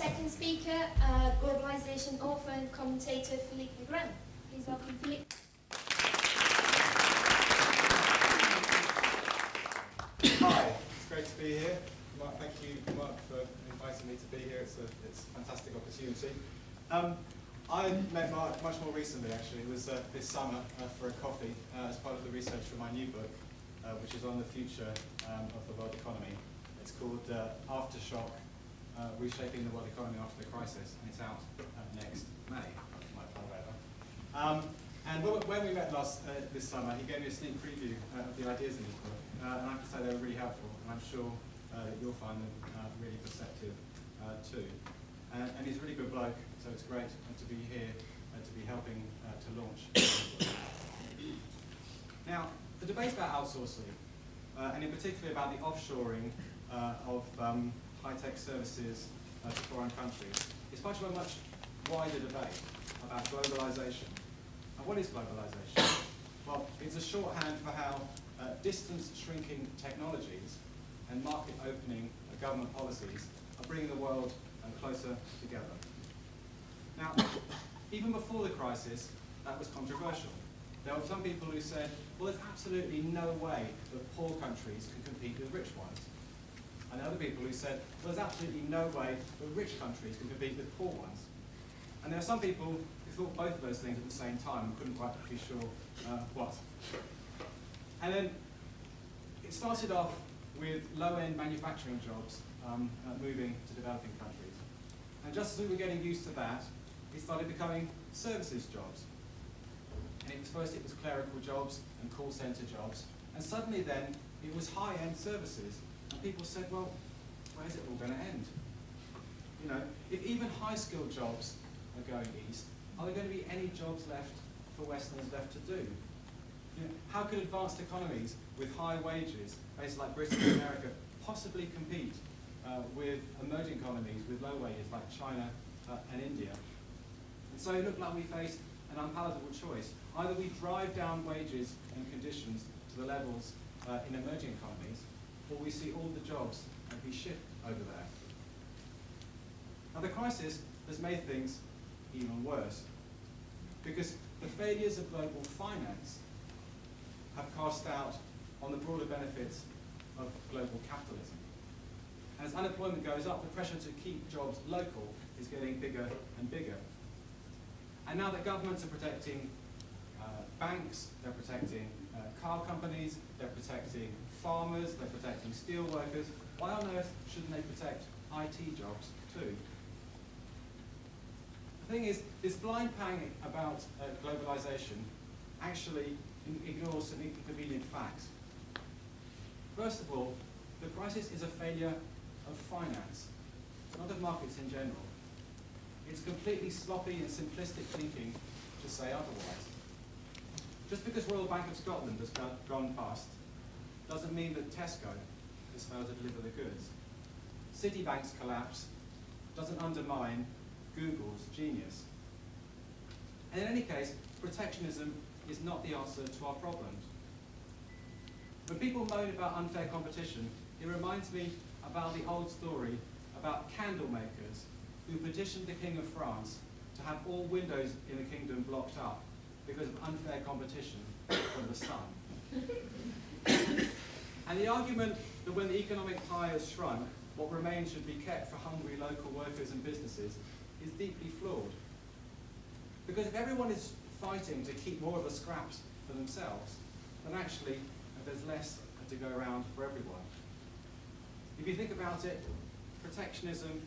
second speaker, globalization author and commentator Philippe Legrain. Please welcome Philippe. Hi, it's great to be here. Mark, thank you, Mark, for inviting me to be here. It's a fantastic opportunity. I met Mark much more recently, actually. It was this summer for a coffee as part of the research for my new book, which is on the future of the world economy. It's called Aftershock, Reshaping the World Economy After the Crisis, and it's out next May. And when we met this summer, he gave me a sneak preview of the ideas in his book, and I have to say they were really helpful, and I'm sure that you'll find them really perceptive too. And he's a really good bloke, so it's great to be here, to be helping to launch. Now, the debate about outsourcing, and in particular about the offshoring of high-tech services to foreign countries, is part of a much wider debate about globalization. And what is globalization? Well, it's a shorthand for how distance-shrinking technologies and market-opening government policies are bringing the world closer together. Now, even before the crisis, that was controversial. There were some people who said, well, there's absolutely no way that poor countries can compete with rich ones. And other people who said, well, there's absolutely no way that rich countries can compete with poor ones. And there are some people who thought both of those things at the same time and couldn't quite be sure what. And then it started off with low-end manufacturing jobs moving to developing countries. And just as we were getting used to that, it started becoming services jobs. And it was clerical jobs and call center jobs. And suddenly then, it was high-end services. And people said, well, where's it all going to end? You know, if even high-skilled jobs are going east, are there going to be any jobs left for Westerners left to do? You know, how could advanced economies with high wages, places like Britain and America, possibly compete with emerging economies with low wages like China and India? And so it looked like we faced an unpalatable choice. Either we drive down wages and conditions to the levels in emerging economies, or we see all the jobs be shipped over there. Now the crisis has made things even worse, because the failures of global finance have cast doubt on the broader benefits of global capitalism. And as unemployment goes up, the pressure to keep jobs local is getting bigger and bigger. And now that governments are protecting banks, they're protecting car companies, they're protecting farmers, they're protecting steel workers, why on earth shouldn't they protect IT jobs too? The thing is, this blind panic about globalization actually ignores some inconvenient facts. First of all, the crisis is a failure of finance, not of markets in general. It's completely sloppy and simplistic thinking to say otherwise. Just because Royal Bank of Scotland has gone bust doesn't mean that Tesco has failed to deliver the goods. Citibank's collapse doesn't undermine Google's genius. And in any case, protectionism is not the answer to our problems. When people moan about unfair competition, it reminds me about the old story about candle makers who petitioned the King of France to have all windows in the kingdom blocked up because of unfair competition from the sun. And the argument that when the economic pie has shrunk, what remains should be kept for hungry local workers and businesses is deeply flawed. Because if everyone is fighting to keep more of the scraps for themselves, then actually there's less to go around for everyone. If you think about it, protectionism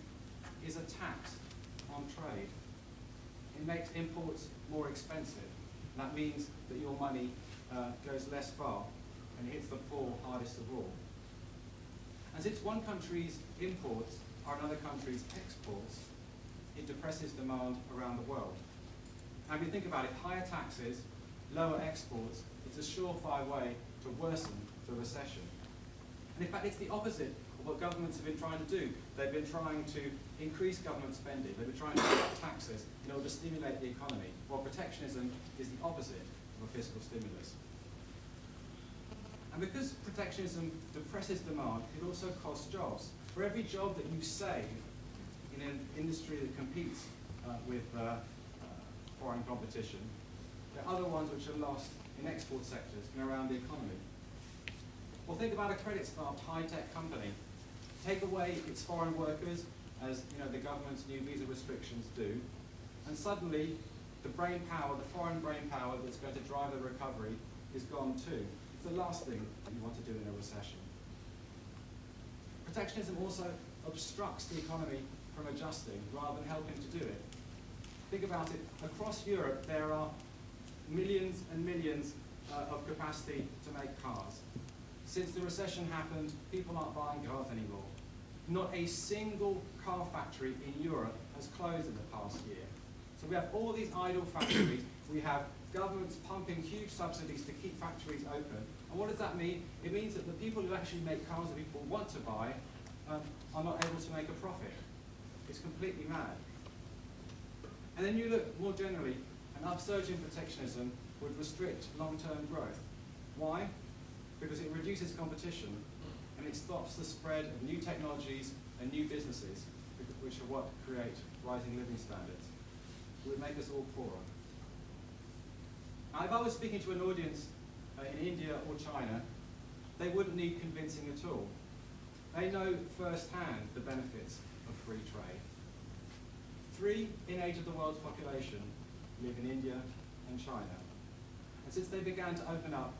is a tax on trade. It makes imports more expensive. And that means that your money goes less far and hits the poor hardest of all. And since one country's imports are another country's exports, it depresses demand around the world. And if you think about it, higher taxes, lower exports, it's a surefire way to worsen the recession. And in fact, it's the opposite of what governments have been trying to do. They've been trying to increase government spending. They've been trying to cut taxes in order to stimulate the economy, while protectionism is the opposite of a fiscal stimulus. And because protectionism depresses demand, it also costs jobs. For every job that you save in an industry that competes with foreign competition. There are other ones which are lost in export sectors and around the economy. Well, think about a credit-starved high-tech company. Take away its foreign workers, as the government's new visa restrictions do, and suddenly the brain power, the foreign brain power that's going to drive the recovery is gone too. It's the last thing that you want to do in a recession. Protectionism also obstructs the economy from adjusting rather than helping to do it. Think about it, across Europe there are millions and millions of capacity to make cars. Since the recession happened, people aren't buying cars anymore. Not a single car factory in Europe has closed in the past year. So we have all these idle factories, we have governments pumping huge subsidies to keep factories open. And what does that mean? It means that the people who actually make cars that people want to buy are not able to make a profit. It's completely mad. And then you look more generally, an upsurge in protectionism would restrict long-term growth. Why? Because it reduces competition and it stops the spread of new technologies and new businesses, which are what create rising living standards. It would make us all poorer. Now, if I was speaking to an audience in India or China, they wouldn't need convincing at all. They know firsthand the benefits of free trade. 3 in 8 of the world's population live in India and China. And since they began to open up,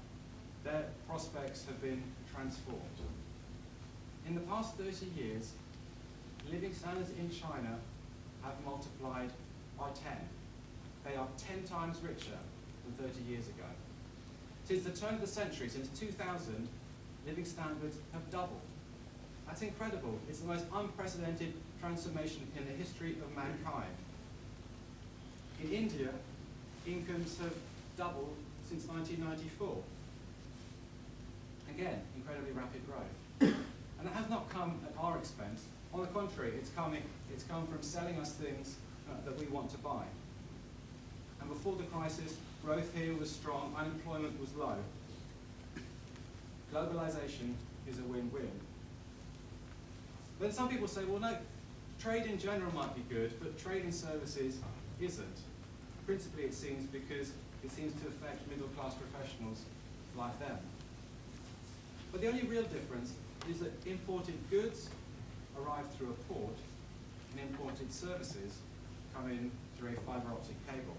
their prospects have been transformed. In the past 30 years, living standards in China have multiplied by 10. They are 10 times richer than 30 years ago. Since the turn of the century, since 2000, living standards have doubled. That's incredible. It's the most unprecedented transformation in the history of mankind. In India, incomes have doubled since 1994. Again, incredibly rapid growth. And that has not come at our expense. On the contrary, it's come from selling us things that we want to buy. And before the crisis, growth here was strong, unemployment was low. Globalization is a win-win. Then some people say, well, no, trade in general might be good, but trade in services isn't. Principally, it seems, because it seems to affect middle-class professionals like them. But the only real difference is that imported goods arrive through a port, and imported services come in through a fiber optic cable.